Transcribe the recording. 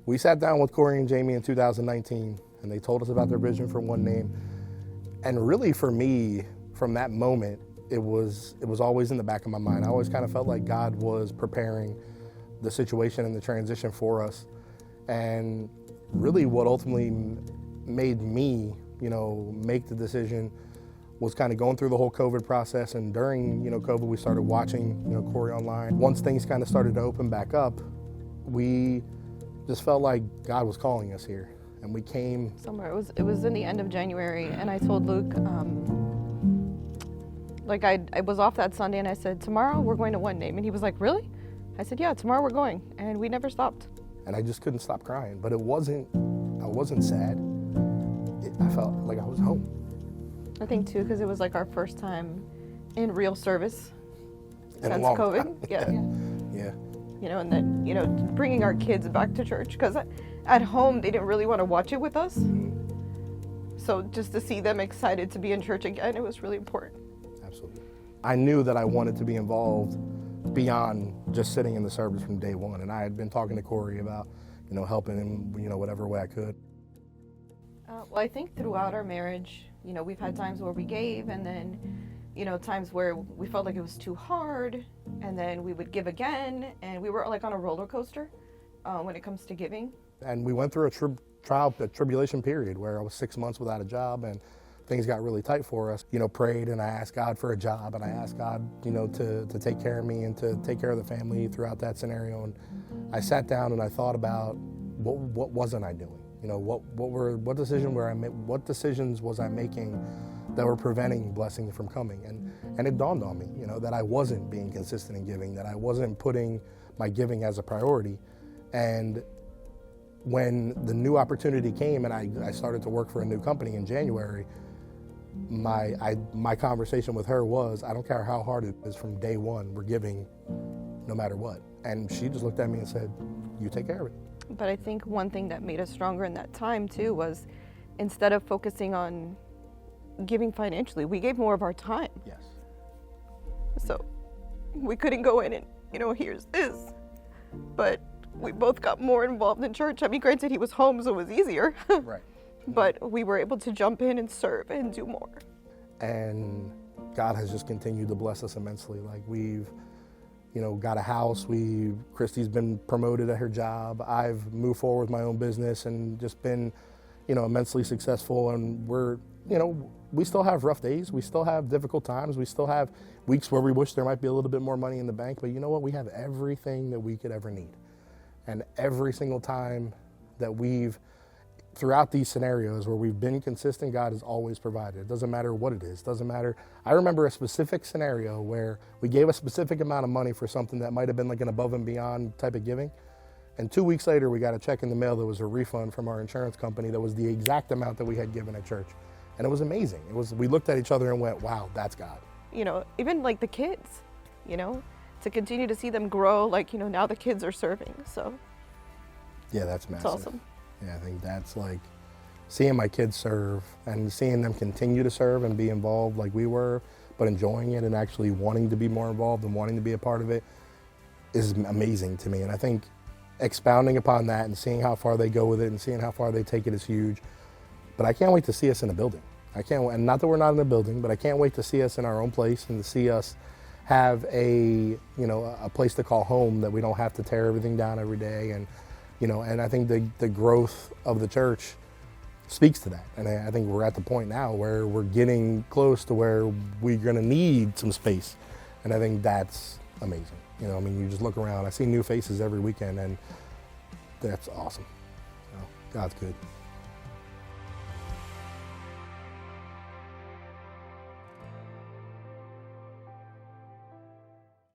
We sat down with Corey and Jamie in 2019, and they told us about their vision for One Name. And really for me, from that moment, it was always in the back of my mind. I always kind of felt like God was preparing the situation and the transition for us. And really what ultimately made me, make the decision was kind of going through the whole COVID process. And during, COVID, we started watching, Corey online. Once things kind of started to open back up, we just felt like God was calling us here. And we came somewhere. It was in the end of January, and I told Luke, I was off that Sunday, and I said, tomorrow we're going to One Name. And he was like, really? I said, yeah, tomorrow we're going. And we never stopped. And I just couldn't stop crying. But I wasn't sad. I felt like I was home. I think too, because it was like our first time in real service since COVID. Time. Yeah. Yeah. And then, bringing our kids back to church, because at home they didn't really want to watch it with us. Mm-hmm. So just to see them excited to be in church again, it was really important. Absolutely. I knew that I wanted to be involved beyond just sitting in the service from day one. And I had been talking to Corey about, helping him, whatever way I could. Well, I think throughout our marriage, we've had times where we gave, and then, times where we felt like it was too hard, and then we would give again, and we were like on a roller coaster when it comes to giving. And we went through a tribulation period where I was 6 months without a job, and things got really tight for us. Prayed, and I asked God for a job, and I asked God, to take care of me and to take care of the family throughout that scenario. And I sat down and I thought about what wasn't I doing? What decisions was I making that were preventing blessing from coming? And it dawned on me, that I wasn't being consistent in giving, that I wasn't putting my giving as a priority. And when the new opportunity came and I started to work for a new company in January, my conversation with her was, I don't care how hard it is, from day one, we're giving no matter what. And she just looked at me and said, you take care of it. But I think one thing that made us stronger in that time too was, instead of focusing on giving financially, we gave more of our time. Yes. So we couldn't go in and, here's this. But we both got more involved in church. I mean, granted, he was home, so it was easier. Right. But we were able to jump in and serve and do more. And God has just continued to bless us immensely. Like, we've, got a house. Christy's been promoted at her job. I've moved forward with my own business and just been, immensely successful. And we're, we still have rough days. We still have difficult times. We still have weeks where we wish there might be a little bit more money in the bank. But you know what? We have everything that we could ever need. And every single time that throughout these scenarios where we've been consistent, God has always provided. It doesn't matter what it is. It doesn't matter. I remember a specific scenario where we gave a specific amount of money for something that might have been like an above and beyond type of giving. And 2 weeks later, we got a check in the mail that was a refund from our insurance company that was the exact amount that we had given at church. And it was amazing. We looked at each other and went, wow, that's God. Even like the kids, to continue to see them grow, now the kids are serving, so. Yeah, that's massive. It's awesome. Yeah, I think that's like seeing my kids serve and seeing them continue to serve and be involved like we were, but enjoying it and actually wanting to be more involved and wanting to be a part of it is amazing to me. And I think expounding upon that and seeing how far they go with it and seeing how far they take it is huge. But I can't wait to see us in a building. And not that we're not in a building, but I can't wait to see us in our own place and to see us have a place to call home, that we don't have to tear everything down every day. And I think the growth of the church speaks to that. And I think we're at the point now where we're getting close to where we're going to need some space. And I think that's amazing. You just look around. I see new faces every weekend, and that's awesome. God's good.